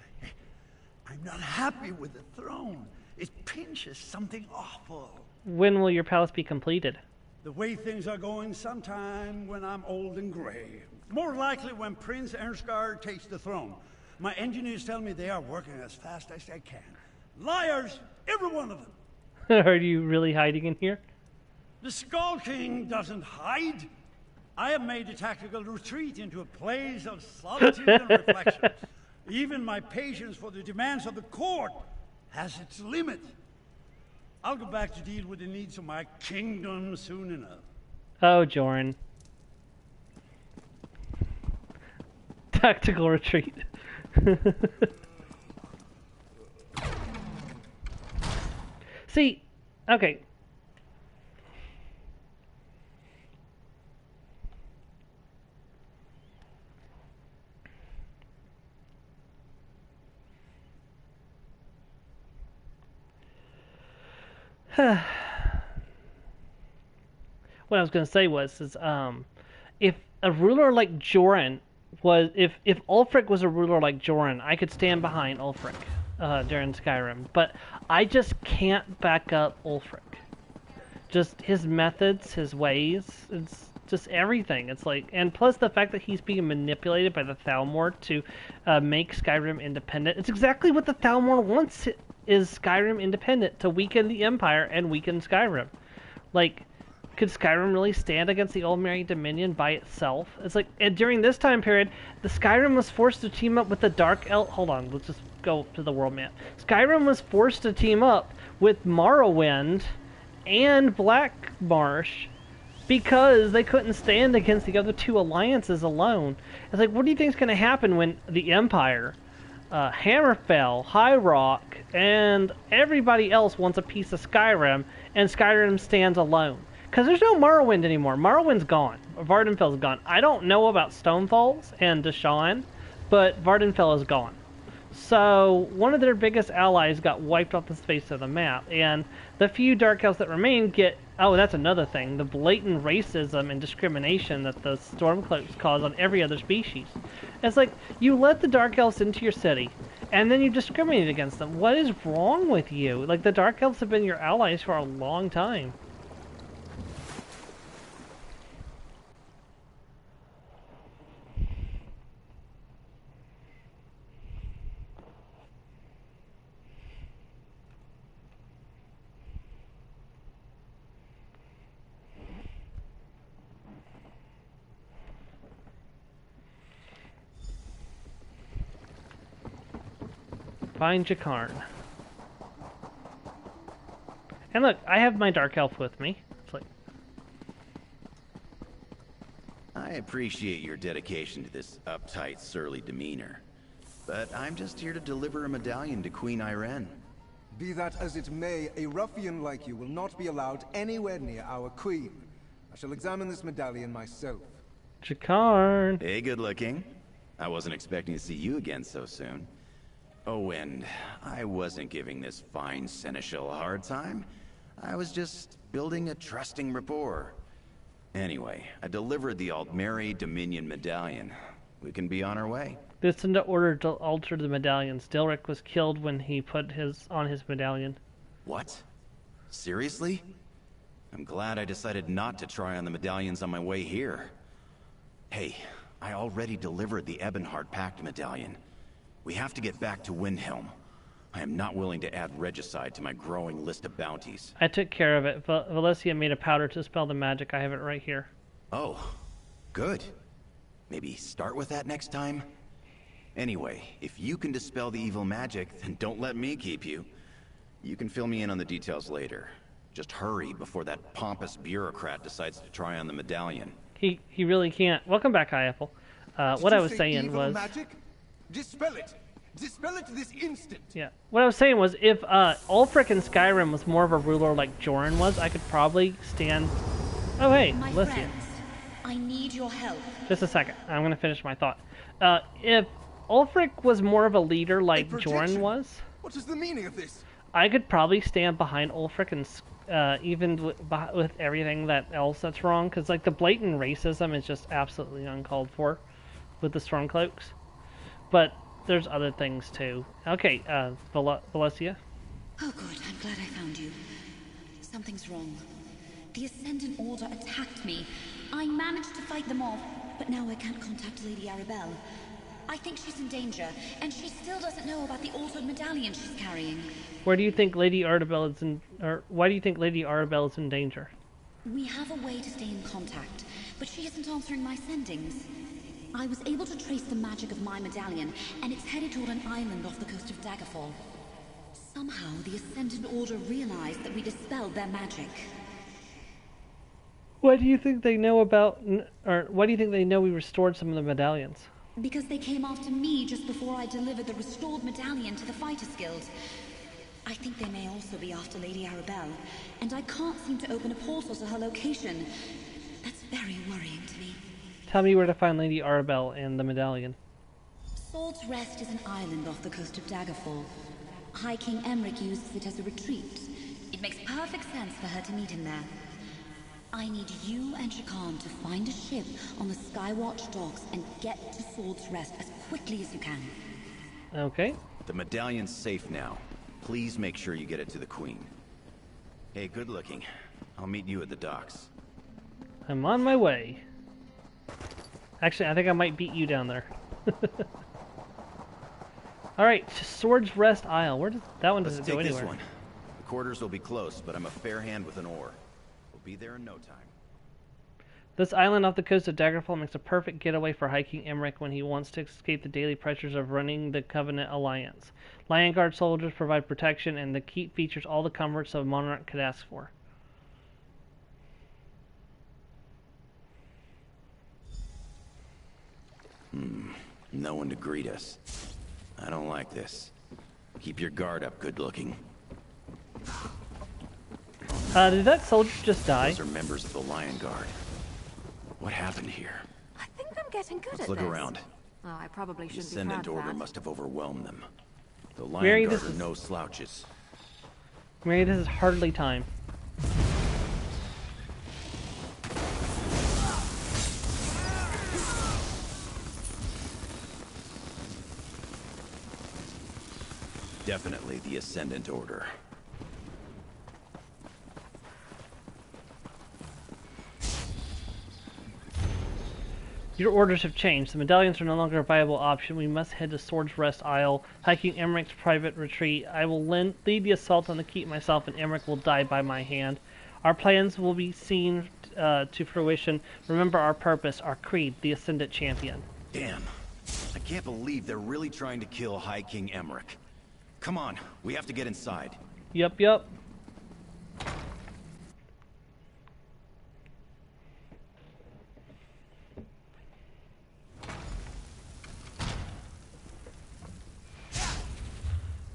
I'm not happy with the throne. It pinches something awful. When will your palace be completed? The way things are going, sometime when I'm old and gray. More likely when Prince Ernstgard takes the throne. My engineers tell me they are working as fast as they can. Liars, every one of them. Are you really hiding in here? The Skull King doesn't hide. I have made a tactical retreat into a place of solitude and reflection. Even my patience for the demands of the court has its limit. I'll go back to deal with the needs of my kingdom soon enough. Oh, Joran. Tactical retreat. See, okay. What I was going to say was, if a ruler like Joran if Ulfric was a ruler like Joran, I could stand behind Ulfric during Skyrim, but I just can't back up Ulfric. Just his methods, his ways, it's just everything. It's like, and plus the fact that he's being manipulated by the Thalmor to make Skyrim independent. It's exactly what the Thalmor wants, is Skyrim independent, to weaken the Empire and weaken Skyrim. Like, could Skyrim really stand against the Old-Mary Dominion by itself? It's like, and during this time period, the Skyrim was forced to team up with the Dark Elf. Hold on, let's just go to the world map. Skyrim was forced to team up with Morrowind and Black Marsh because they couldn't stand against the other two alliances alone. It's like, what do you think is going to happen when the Empire, Hammerfell, High Rock, and everybody else wants a piece of Skyrim, and Skyrim stands alone? Because there's no Morrowind anymore. Morrowind's gone. Vardenfell's gone. I don't know about Stonefalls and Deshaun, but Vardenfell is gone. So one of their biggest allies got wiped off the face of the map, and the few Dark Elves that remain get... Oh, that's another thing. The blatant racism and discrimination that the Stormcloaks cause on every other species. It's like, you let the Dark Elves into your city, and then you discriminate against them. What is wrong with you? Like, the Dark Elves have been your allies for a long time. Find Jakarn. And look, I have my Dark Elf with me. It's like... I I appreciate your dedication to this uptight, surly demeanor. But I'm just here to deliver a medallion to Queen Irene. Be that as it may, a ruffian like you will not be allowed anywhere near our queen. I shall examine this medallion myself. Jakarn. Hey, good looking. I wasn't expecting to see you again so soon. Oh, and I wasn't giving this fine seneschal a hard time. I was just building a trusting rapport. Anyway, I delivered the Altmeri Dominion medallion. We can be on our way. The Ascendant Order to alter the medallions. Delric was killed when he put on his medallion. What? Seriously? I'm glad I decided not to try on the medallions on my way here. Hey, I already delivered the Ebonheart Pact medallion. We have to get back to Windhelm. I am not willing to add regicide to my growing list of bounties. I took care of it. Valencia made a powder to dispel the magic. I have it right here. Oh, good. Maybe start with that next time? Anyway, if you can dispel the evil magic, then don't let me keep you. You can fill me in on the details later. Just hurry before that pompous bureaucrat decides to try on the medallion. He really can't. Welcome back, High Apple. What I was saying was... Magic? Dispel it! Dispel it this instant! Yeah. What I was saying was, if Ulfric in Skyrim was more of a ruler like Joran was, I could probably stand... Oh, hey, My Alicia. friends, I need your help. Just a second. I'm going to finish my thought. If Ulfric was more of a leader like Joran was... What is the meaning of this? I could probably stand behind Ulfric and even with everything else that's wrong, because like the blatant racism is just absolutely uncalled for with the Stormcloaks. But there's other things too. Okay, Valencia. Oh good, I'm glad I found you. Something's wrong. The Ascendant Order attacked me. I managed to fight them off, but now I can't contact Lady Arabelle. I think she's in danger, and she still doesn't know about the altered medallion she's carrying. Where do you think Lady Arabelle is in, or why do you think Lady Arabelle is in danger? We have a way to stay in contact, but she isn't answering my sendings. I was able to trace the magic of my medallion, and it's headed toward an island off the coast of Daggerfall. Somehow, the Ascendant Order realized that we dispelled their magic. What do you think they know about, or why do you think they know we restored some of the medallions? Because they came after me just before I delivered the restored medallion to the Fighters Guild. I think they may also be after Lady Arabelle, and I can't seem to open a portal to her location. That's very worrying to me. Tell me where to find Lady Arabelle and the medallion. Swords Rest is an island off the coast of Daggerfall. High King Emric uses it as a retreat. It makes perfect sense for her to meet him there. I need you and Jakarn to find a ship on the Skywatch docks and get to Swords Rest as quickly as you can. Okay. The medallion's safe now. Please make sure you get it to the Queen. Hey, good looking. I'll meet you at the docks. I'm on my way. Actually, I think I might beat you down there. Alright, Swords Rest Isle. Where does that one doesn't go anywhere? This one. The quarters will be close, but I'm a fair hand with an oar. We'll be there in no time. This island off the coast of Daggerfall makes a perfect getaway for High King Emric when he wants to escape the daily pressures of running the Covenant Alliance. Lion Guard soldiers provide protection, and the keep features all the comforts a monarch could ask for. No one to greet us. I don't like this. Keep your guard up, good looking. Did that soldier just die? Those are members of the Lion Guard. What happened here? I think I'm getting good Let's at look this. around. Oh, I probably The shouldn't be proud Ascendant of Order that. must have overwhelmed them. The Lion Mary, Guard this are is- no slouches. Mary, this is hardly time. Definitely the Ascendant Order. Your orders have changed. The medallions are no longer a viable option. We must head to Swords Rest Isle, hiking Emric's private retreat. I will lead the assault on the keep myself, and Emric will die by my hand. Our plans will be seen to fruition. Remember our purpose, our creed, the Ascendant Champion. Damn. I can't believe they're really trying to kill High King Emric. Come on, we have to get inside. Yup.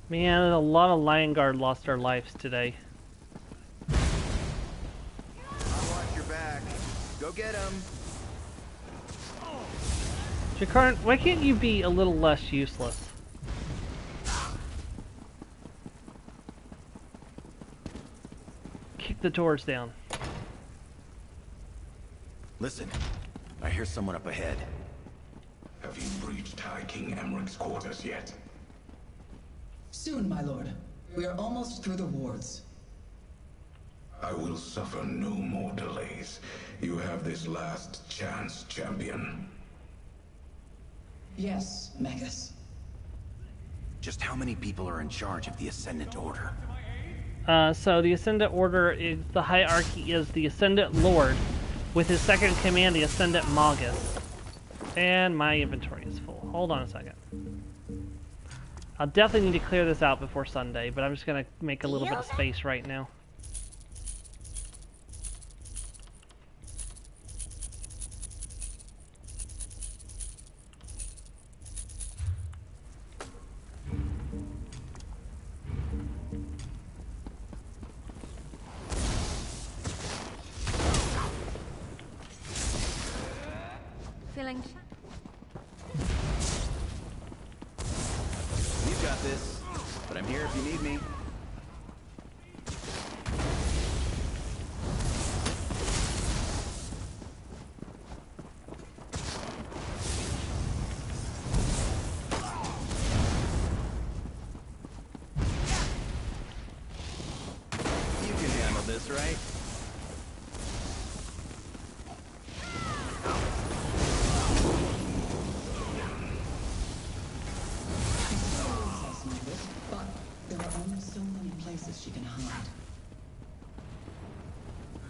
Man, a lot of Lion Guard lost their lives today. I'll watch your back. Go get him. Jakarn, why can't you be a little less useless? Kick the doors down. Listen, I hear someone up ahead. Have you breached High King Emmeric's quarters yet? Soon, my lord. We are almost through the wards. I will suffer no more delays. You have this last chance, champion. Yes, Magus. Just how many people are in charge of the Ascendant Order? So the Ascendant Order is, the hierarchy is the Ascendant Lord, with his second in command, the Ascendant Magus. And my inventory is full. Hold on a second. I'll definitely need to clear this out before Sunday, but I'm just going to make a little bit of space right now. Feeling... You've got this, but I'm here if you need me. You can handle this, right? She can hide.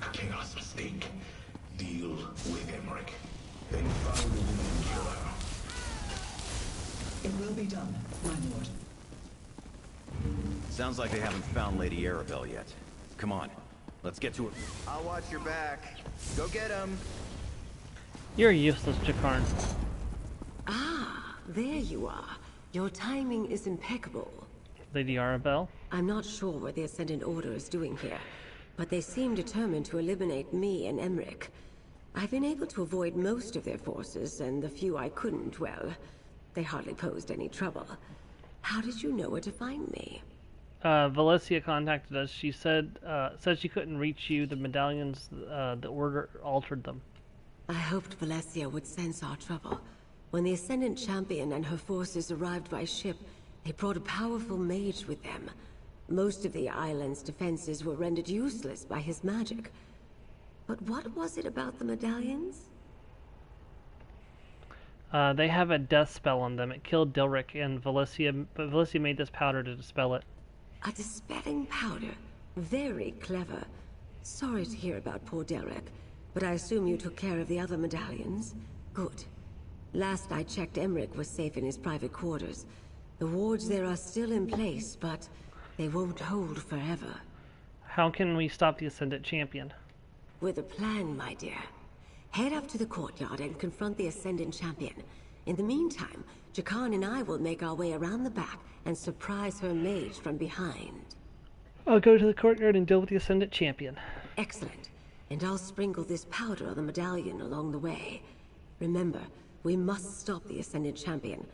A careless mistake. Deal with Emmerich. Then find the woman and kill her. It will be done, my lord. Sounds like they haven't found Lady Arabelle yet. Come on, let's get to her. I'll watch your back. Go get him. You're useless, Jakarn. Ah, there you are. Your timing is impeccable. Lady Arabelle? I'm not sure what the Ascendant Order is doing here, but they seem determined to eliminate me and Emmerich. I've been able to avoid most of their forces, and the few I couldn't, well, they hardly posed any trouble. How did you know where to find me? Valencia contacted us. She said she couldn't reach you. The medallions, the Order altered them. I hoped Valencia would sense our trouble. When the Ascendant Champion and her forces arrived by ship, they brought a powerful mage with them. Most of the island's defenses were rendered useless by his magic. But what was it about the medallions? They have a death spell on them. It killed Dilric and Valencia, but Valencia made this powder to dispel it. A dispelling powder. Very clever. Sorry to hear about poor Dilric, but I assume you took care of the other medallions? Good. Last I checked, Emmerich was safe in his private quarters. The wards there are still in place, but they won't hold forever. How can we stop the Ascendant Champion? With a plan, my dear. Head up to the courtyard and confront the Ascendant Champion. In the meantime, Jakarn and I will make our way around the back and surprise her mage from behind. I'll go to the courtyard and deal with the Ascendant Champion. Excellent. And I'll sprinkle this powder on the medallion along the way. Remember, we must stop the Ascendant Champion.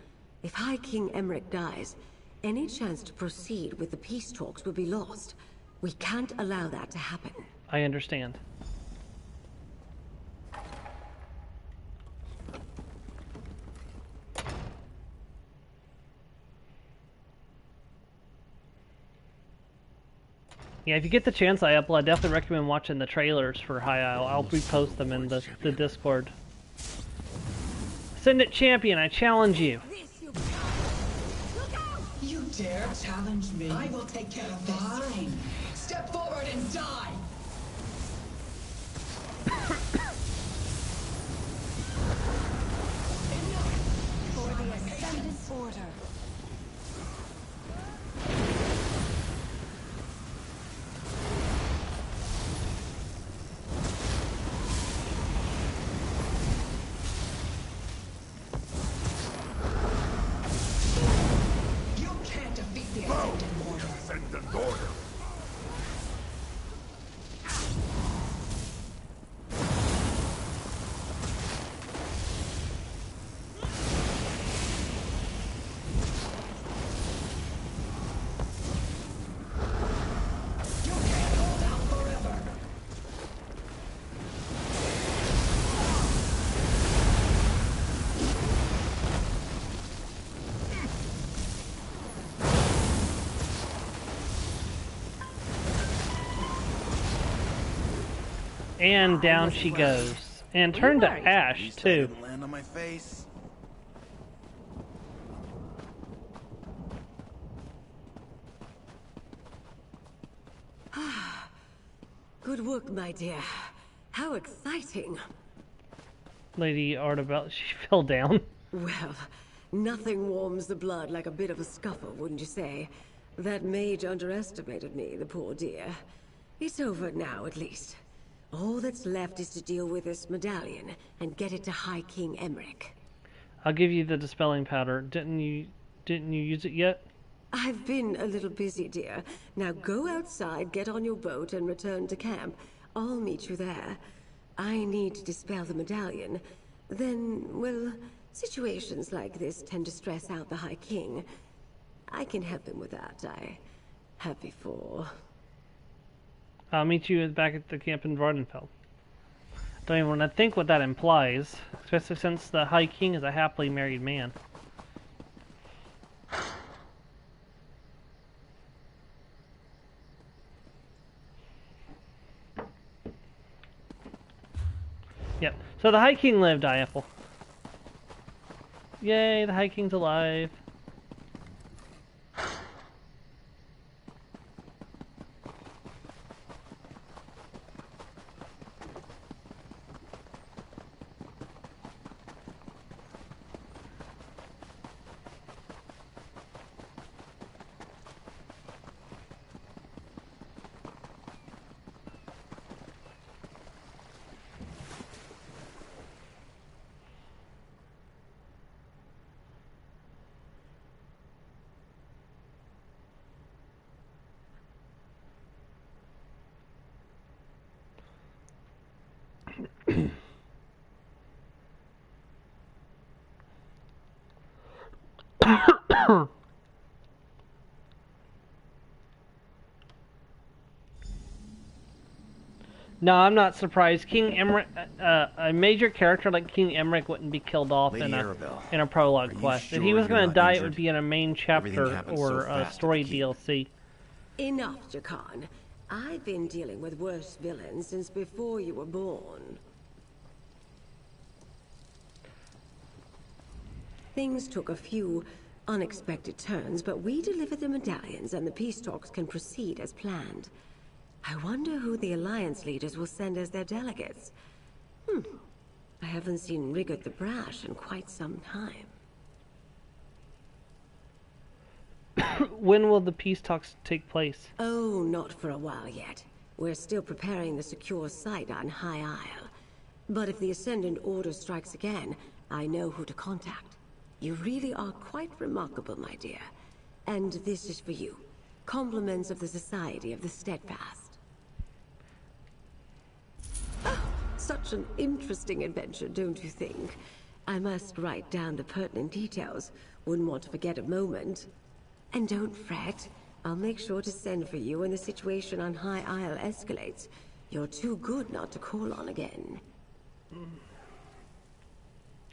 If High King Emmerich dies, any chance to proceed with the peace talks will be lost. We can't allow that to happen. I understand. Yeah, if you get the chance, I definitely recommend watching the trailers for High Isle. I'll repost them in the Discord. Ascendant Champion, I challenge you. You dare challenge me? I will take care of this. Fine. Step forward and die! For the Ascendant Order. You can't defeat the Ascendant. And down she goes. And turned to ash, too. Land on my face. Good work, my dear. How exciting. Lady Arabelle, she fell down. Well, nothing warms the blood like a bit of a scuffle, wouldn't you say? That mage underestimated me, the poor dear. It's over now, at least. All that's left is to deal with this medallion and get it to High King Emmerich. I'll give you the dispelling powder. Didn't you use it yet? I've been a little busy, dear. Now go outside, get on your boat, and return to camp. I'll meet you there. I need to dispel the medallion. Then, well, situations like this tend to stress out the High King. I can help him with that. I have before. I'll meet you back at the camp in Vardenfeld. Don't even want to think what that implies, especially since the High King is a happily married man. Yep. So the High King lived, Apple. Yay, the High King's alive. No, I'm not surprised. King Emmerich, a major character like King Emmerich wouldn't be killed off in a prologue quest. Sure if he was going to die, injured? it would be in a main chapter or a story DLC. Enough, Jakan. I've been dealing with worse villains since before you were born. Things took a few unexpected turns, but we delivered the medallions and the peace talks can proceed as planned. I wonder who the Alliance leaders will send as their delegates. I haven't seen Rigard the Brash in quite some time. When will the peace talks take place? Oh, not for a while yet. We're still preparing the secure site on High Isle. But if the Ascendant Order strikes again, I know who to contact. You really are quite remarkable, my dear. And this is for you. Compliments of the Society of the Steadfast. Such an interesting adventure, don't you think? I must write down the pertinent details. Wouldn't want to forget a moment. And don't fret. I'll make sure to send for you when the situation on High Isle escalates. You're too good not to call on again.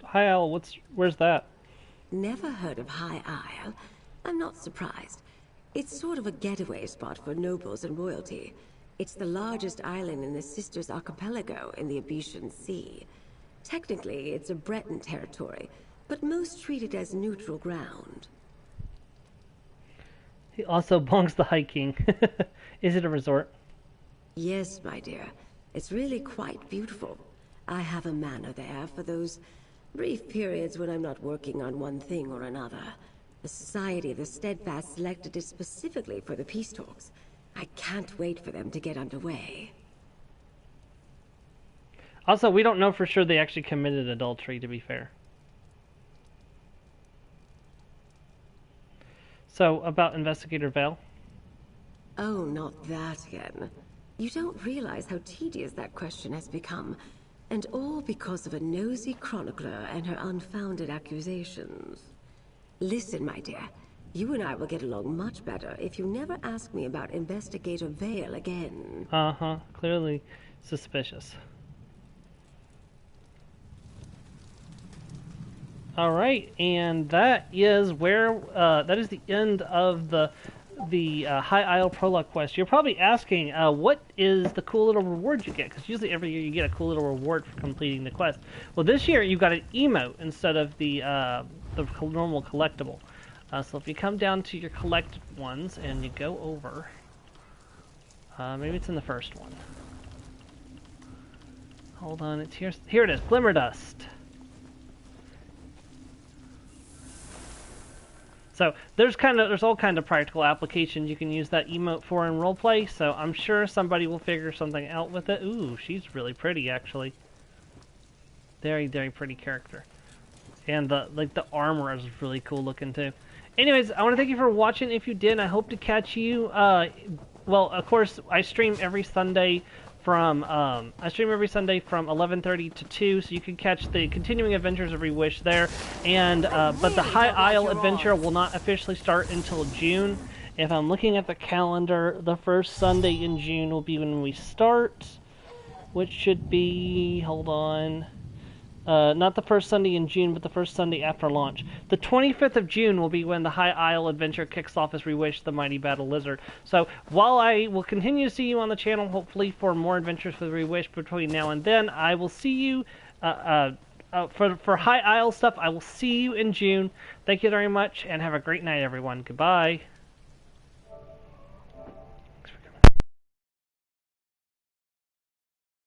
High Isle, where's that? Never heard of High Isle? I'm not surprised. It's sort of a getaway spot for nobles and royalty. It's the largest island in the Sisters Archipelago in the Abetian Sea. Technically, it's a Breton territory, but most treat it as neutral ground. He also bongs the High King. Is it a resort? Yes, my dear. It's really quite beautiful. I have a manor there for those brief periods when I'm not working on one thing or another. The Society of the Steadfast selected it specifically for the peace talks. I can't wait for them to get underway. Also, we don't know for sure they actually committed adultery, to be fair. So, about Investigator Vale? Oh, not that again. You don't realize how tedious that question has become. And all because of a nosy chronicler and her unfounded accusations. Listen, my dear. You and I will get along much better if you never ask me about Investigator Vale again. Uh-huh. Clearly suspicious. Alright, and that is where, that is the end of the the High Isle Prologue quest, you're probably asking, what is the cool little reward you get? Because usually every year you get a cool little reward for completing the quest. Well, this year you got an emote instead of the normal collectible. So if you come down to your collected ones and you go over, maybe it's in the first one. Hold on, it's here. Here it is, Glimmer Dust. So there's all kind of practical applications you can use that emote for in roleplay. So I'm sure somebody will figure something out with it. Ooh, she's really pretty actually. Very, very pretty character. And the armor is really cool looking too. Anyways, I want to thank you for watching. If you did, I hope to catch you. Well, of course, I stream every Sunday from 11:30 to 2, so you can catch the continuing adventures of Reewish there. And but the High Isle adventure will not officially start until June. If I'm looking at the calendar, the first Sunday in June will be when we start, which should be, hold on, not the first Sunday in June, but the first Sunday after launch. The 25th of June will be when the High Isle adventure kicks off as Reewish the Mighty Battle Lizard. So while I will continue to see you on the channel, hopefully for more adventures with Reewish between now and then, I will see you for High Isle stuff. I will see you in June. Thank you very much, and have a great night, everyone. Goodbye.